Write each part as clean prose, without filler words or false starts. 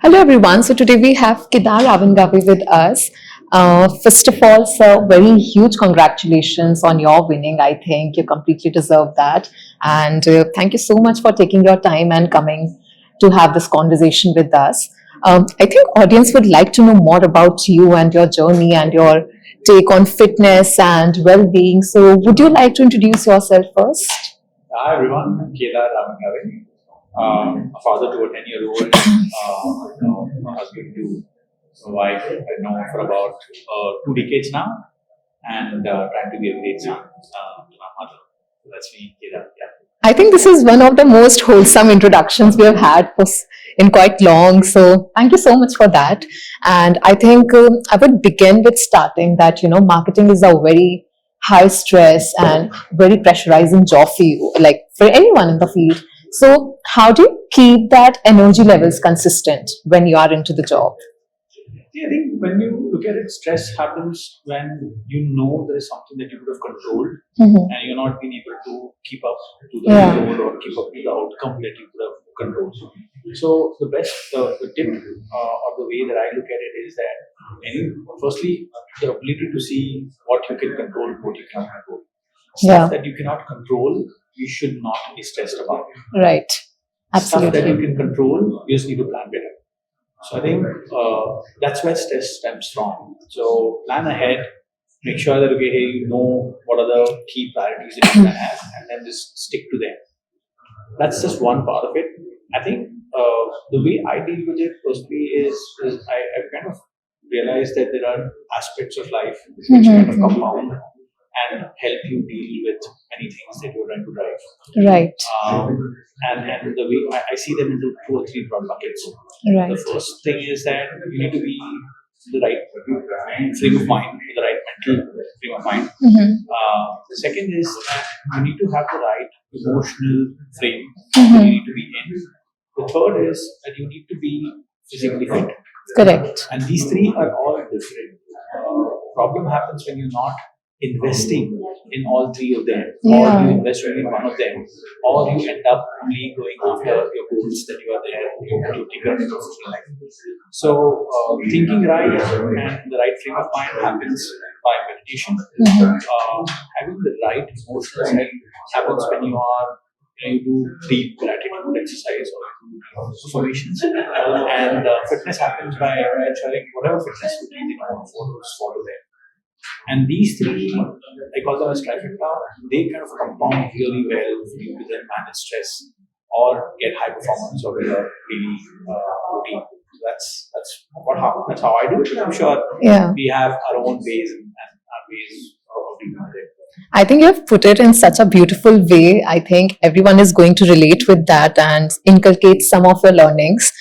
Hello everyone. So today we have Kedarswamy Ravangave with us. First of all, sir, very huge congratulations on your winning. I think you completely deserve that. And thank you so much for taking your time and coming to have this conversation with us. I think audience would like to know more about you and your journey and your take on fitness and well-being. So would you like to introduce yourself first? Hi everyone, I'm Kedarswamy Ravangave, a father to a 10-year-old, a husband to a wife I've known for about 2 decades now, and trying to be a great son to my mother. So that's me, Kedarswamy. Yeah. I think this is one of the most wholesome introductions we have had in quite long. So thank you so much for that. And I think I would begin with starting that, marketing is a very high stress and very pressurizing job for you, like for anyone in the field. So how do you keep that energy levels consistent when you are into the job? See, I think when you look at it, stress happens when you know there is something that you could have controlled and you're not being able to keep up to the goal or keep up to the outcome that you could have controlled. So the best the tip or the way that I look at it is that firstly the ability to see what you can control, what you cannot control. Stuff that you cannot control, you should not be stressed about. Right. Stuff that Absolutely. you can control, you just need to plan better. So I think that's where stress stems from. So plan ahead, make sure that okay, hey, you know what are the key priorities that you can have, and then just stick to them. That's just one part of it. I think the way I deal with it personally is I kind of realized that there are aspects of life which kind of compound and help you deal with many things that you're trying to drive. Right. And the way I see them into two or three broad buckets. Right. The first thing is that you need to be in the right frame of mind, the right mental frame of mind. The second is that you need to have the right emotional frame that you need to be in. The third is that you need to be physically fit. Correct. And these three are all different. Problem happens when you're not investing in all three of them, or you invest only in one of them, or you end up only going after your goals that you are there to take care of your professional life. So, thinking right and the right frame of mind happens by meditation. Having the right emotional side happens when you do deep gratitude exercise or affirmations, and fitness happens by ensuring whatever fitness routine you want to follow there. And these three, I call them as trifecta, they kind of compound really well for you to then manage stress or get high performance over your daily routine. That's how I do it. I'm sure we have our own ways and our ways of dealing with it. I think you have put it in such a beautiful way. I think everyone is going to relate with that and inculcate some of your learnings.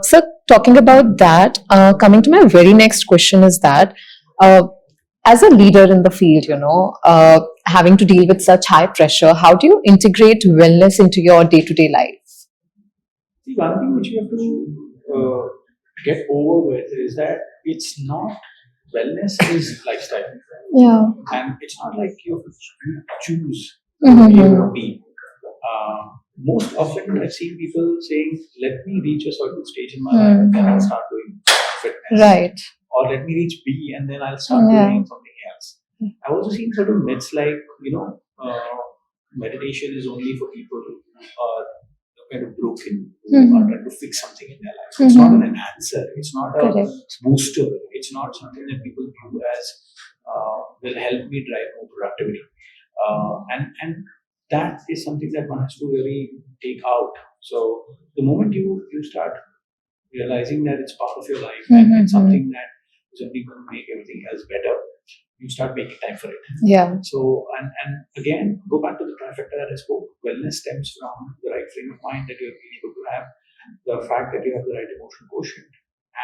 So, talking about that, coming to my very next question is that as a leader in the field, having to deal with such high pressure, how do you integrate wellness into your day-to-day life? See, one thing which you have to get over with is that it's not wellness is lifestyle. Yeah. And it's not like you have to choose who you want to be. Most often, I've seen people saying, "Let me reach a certain stage in my life, and then I'll start doing fitness." Right. Or let me reach B, and then I'll start doing something else. I've also seen certain myths like, meditation is only for people who are kind of broken, who are trying to fix something in their life. It's not an answer. It's not a booster. It's not something that people view as will help me drive more productivity. And that is something that one has to really take out. So the moment you start realizing that it's part of your life and it's something that is only going to make everything else better, you start making time for it. Yeah. So, and again, go back to the trifecta that I spoke. Wellness stems from the right frame of mind that you're able to have, the fact that you have the right emotional quotient,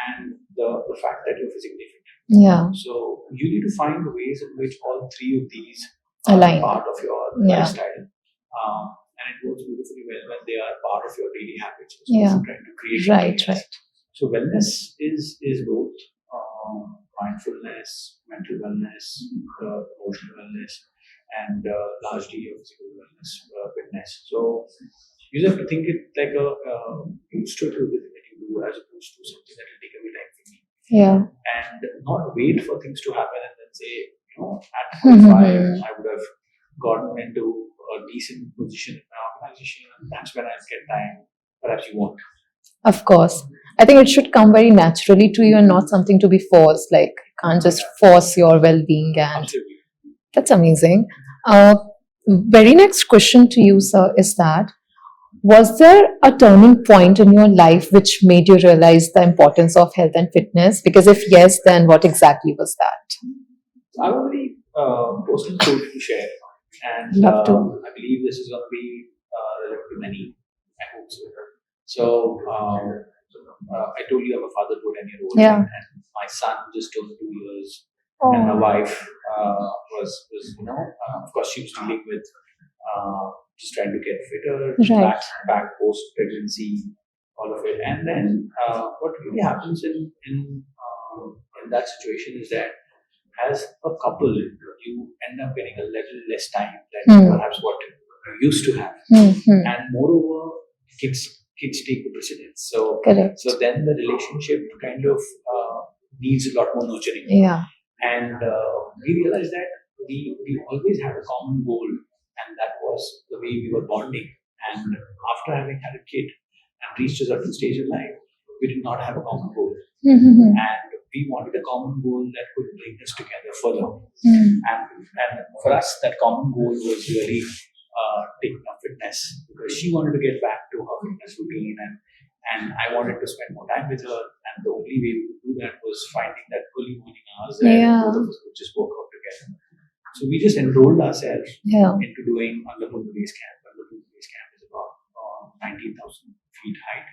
and the fact that you're physically fit. Yeah. So, you need to find ways in which all three of these align, are part of your lifestyle. And it works beautifully well when they are part of your daily habits. So you're trying to create right. So wellness is both mindfulness, mental wellness, emotional wellness, and largely your physical wellness, fitness. So you just have to think it like a straight that you do as opposed to something that will take away time from me. Yeah. And not wait for things to happen and then say, at 45, I would have gotten into a decent position in my organization, and that's when I'll get time. Perhaps you won't. Of course. I think it should come very naturally to you and not something to be forced. Like, you can't just force your well being. And Absolutely. that's amazing. Very next question to you, sir, is that was there a turning point in your life which made you realize the importance of health and fitness? Because if yes, then what exactly was that? I have a very personal story to share, and Love to. I believe this is going to be relevant to many. I hope so. So, I told you I'm a father to a 10-year-old, Yeah. and my son just turned 2 years, and my Oh, wife was of course, she was dealing with just trying to get fitter, right. back post pregnancy, all of it, and then what really happens in that situation is that as a couple, you end up getting a little less time than perhaps what you used to have, and moreover, kids take the precedence. So, Correct. so then the relationship kind of needs a lot more nurturing. Yeah. And we realized that we always had a common goal, and that was the way we were bonding. And after having had a kid and reached a certain stage in life, we did not have a common goal. And we wanted a common goal that could bring us together further. And for us, that common goal was really taking up fitness, because she wanted to get back to her fitness routine, and I wanted to spend more time with her. And the only way we could do that was finding that early morning hours that Yeah. both of us could just work out together. So we just enrolled ourselves Yeah. into doing Underwood Base Camp. Underwood Base Camp is about 19,000 feet height,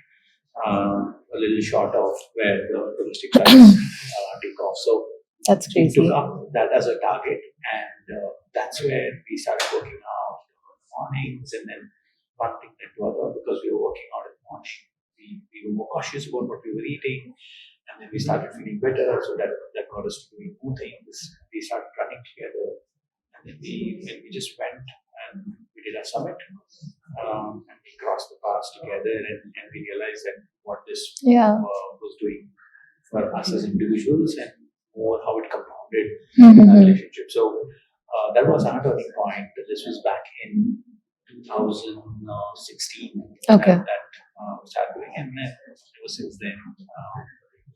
a little short of where the domestic flights take off. So That's we crazy. took up that as a target, and that's where we started working out in the mornings, and then one thing led to other, because we were working out in the morning. We were more cautious about what we were eating, and then we started feeling better, so that got us to doing more things. We started running together, and then we just went and we did a summit, and we crossed the paths together, and we realized that what this Yeah. was doing for us as individuals, and more how it compounded our relationship. So that was our turning point. This was back in 2016. Okay. That we started doing, and then ever since then,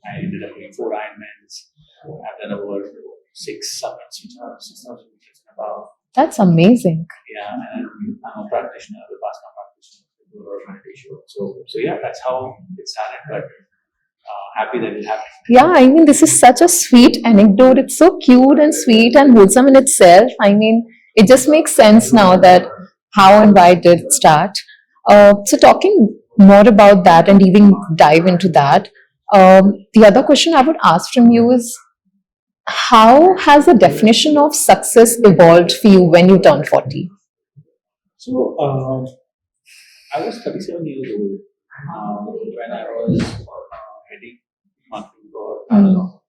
I ended up doing 4 Ironmans. I've done over 6 summits, which are 6,000 meters and above. That's amazing. Yeah, and I'm a practitioner, a Vipassana practitioner, or meditation. So yeah, that's how it started. But happy that it happened. Yeah, I mean, this is such a sweet anecdote. It's so cute and sweet and wholesome in itself. I mean, it just makes sense now that how and why did it start. So, talking more about that and even dive into that, the other question I would ask from you is how has the definition of success evolved for you when you turn 40? So I was 37 years old when I was heading marketing for Amazon,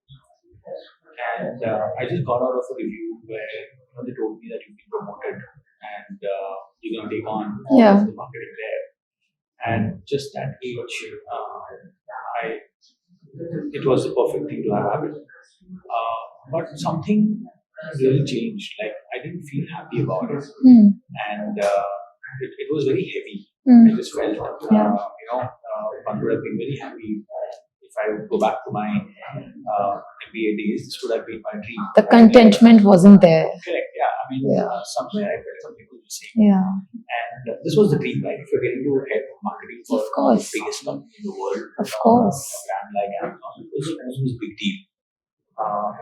and I just got out of a review where they told me that you've been promoted, and you're going to take on all Yeah. of the marketing there. And just that age, it was the perfect thing to have happened. But something really changed. Like, I didn't feel happy about it, and it was very heavy. I just felt, one would have been very happy if I would go back to my MBA days. This would have been my dream. The contentment wasn't there. Correct. Yeah. I mean, Yeah. somewhere I felt something was missing. Yeah. And this was the dream, right? If you're getting to head of marketing for Of course. the biggest company in the world, Of course. a brand like Amazon, it was a big deal.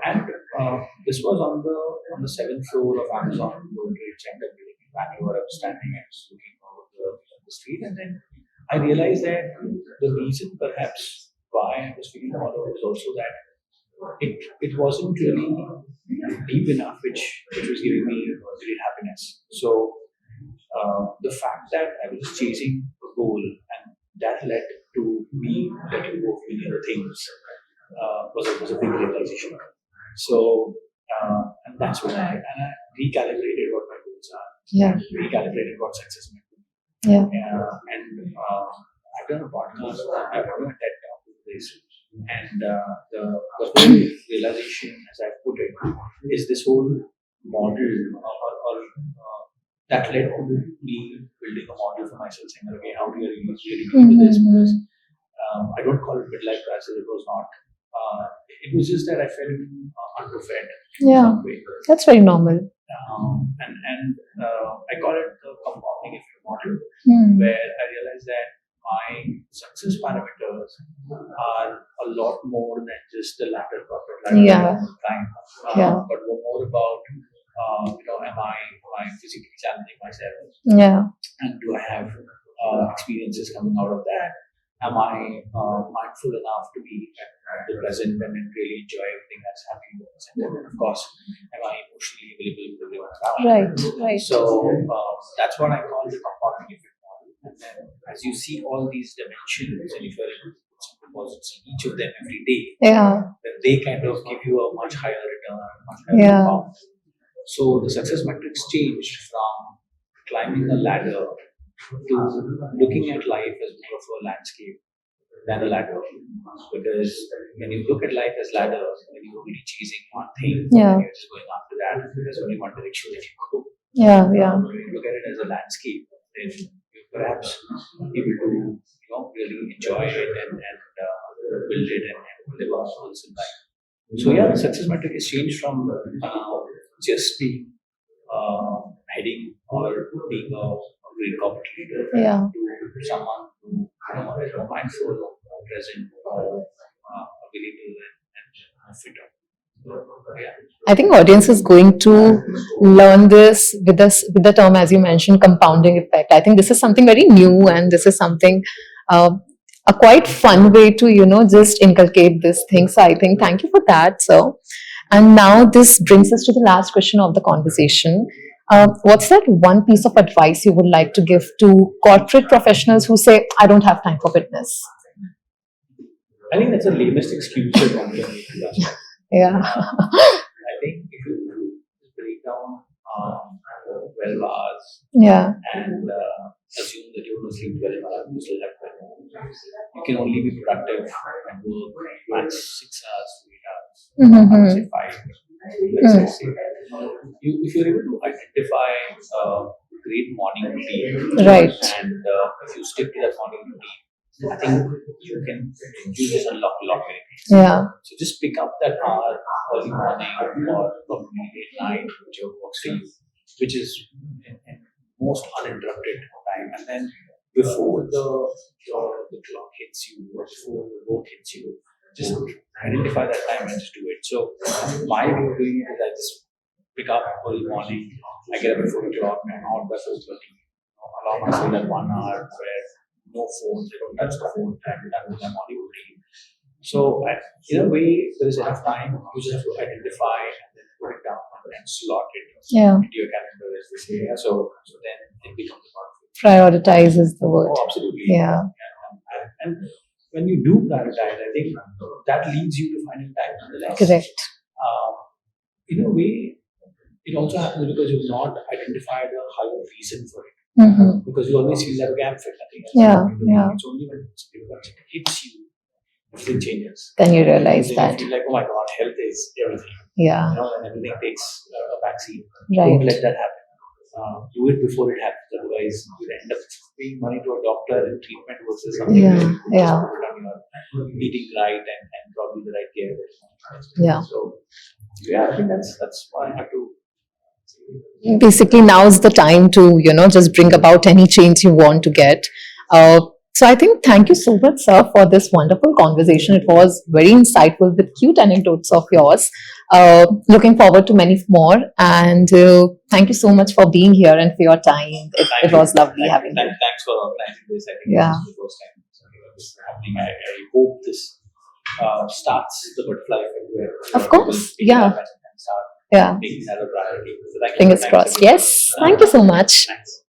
And this was on the 7th floor of Amazon World Trade Center building in Bangalore. I was standing and just looking over the street, and then I realized that the reason perhaps why I was feeling hollow was also that it wasn't really deep enough, which was giving me great happiness. So the fact that I was chasing a goal, and that led to me letting go of many other things, was a big realization. So and that's when I recalibrated what my goals are. Yeah. Recalibrated what success meant to me. Yeah. And I've done a podcast. I've done a TED talk this. And the whole realization, as I put it, is this whole model that led to me building a model for myself, saying, okay, how do you really do this? Because I don't call it midlife crisis. It was not. It was just that I felt underfed in Yeah, some way. that's very normal. I call it the compounding effect model, Hmm. where I realized that my success parameters are a lot more than just the latter corporate ladder Yeah. time, Yeah. but were more about am I physically challenging myself, Yeah. and do I have experiences coming out of that? Am I mindful enough to be at the present and really enjoy everything that's happening? And then, of course, am I emotionally available to everyone around? Right. Right. So that's what I call the compounding effect model. And then as you see all these dimensions, and if you're able to put some deposits in each of them every day, Yeah. then they kind of give you a much higher return, much higher Yeah. compound. So the success metrics changed from climbing a ladder to looking at life as more of a landscape than a ladder. Because when you look at life as ladder, when you're only chasing one thing, Yeah. and you're just going after that, there's only one direction that you go. Yeah. Yeah. When you look at it as a landscape, then you're perhaps able to really enjoy it and build it and live a wholesome life. So yeah, the success metric has changed from just being heading or being a great corporate leader Yeah. to someone who is more mindful, present, available, and fitter. Yeah. I think audience is going to learn this with with the term, as you mentioned, compounding effect. I think this is something very new, and this is something uh, a quite fun way to just inculcate this thing. So I think thank you for that, sir. And now this brings us to the last question of the conversation. What's that one piece of advice you would like to give to corporate professionals who say, "I don't have time for fitness"? I think that's the lamest excuse that one can make to us. Yeah. I think if you break down 12 hours Yeah. and assume that you're going to sleep 12 hours, you still have 12 hours. You can only be productive and work max 6 hours to 8 hours. I would say 5. Let's say if you're able to identify great morning routine, Right. and if you stick to that morning routine, I think you just unlock a lot many things. Yeah. So just pick up that hour early morning or probably late night, whichever works for you, which is in most uninterrupted time. And then before the clock hits you or before the work hits you, just identify that time and just do it. So my way of doing it is I just pick up early morning, I get up at 4 o'clock, I'm out by 4:30. Allow myself that 1 hour where no phones, I don't touch the phone, I'm done with my morning routine. So in a way, there is enough time. You just have to identify and then put it down and slot it Yeah. into your calendar, as they say. Yeah, so then it becomes a part of it. Prioritize is the word. Oh, absolutely. Yeah. And when you do prioritize, I think that leads you to finding time nonetheless. Correct. In a way, it also happens because you've not identified a higher reason for it. Mm-hmm. Because you always feel that, okay, I'm fit, nothing else. Yeah. Yeah. It's only when it hits you, everything changes. Then you realize Then that. you feel like, oh my God, health is everything. Yeah. And everything takes a backseat. Right. Don't let that happen. Do it before it happens. Otherwise, you end up paying money to a doctor and treatment versus something Yeah, where you could yeah. just put it on your eating right and probably the right care. Yeah. So, yeah, I think that's why I have to. Basically, now is the time to just bring about any change you want to get. So I think thank you so much, sir, for this wonderful conversation. It was very insightful with cute anecdotes of yours. Looking forward to many more. And thank you so much for being here and for your time. It was lovely having you. Thanks for organizing this. I think Yeah. this is the first time something like this is happening. I hope this starts the butterfly effect where Of course, people pick it yeah. up and start Yeah. making that a priority. So thank you. Fingers Thanks, crossed. everyone. Yes. Thank you so much. Thanks.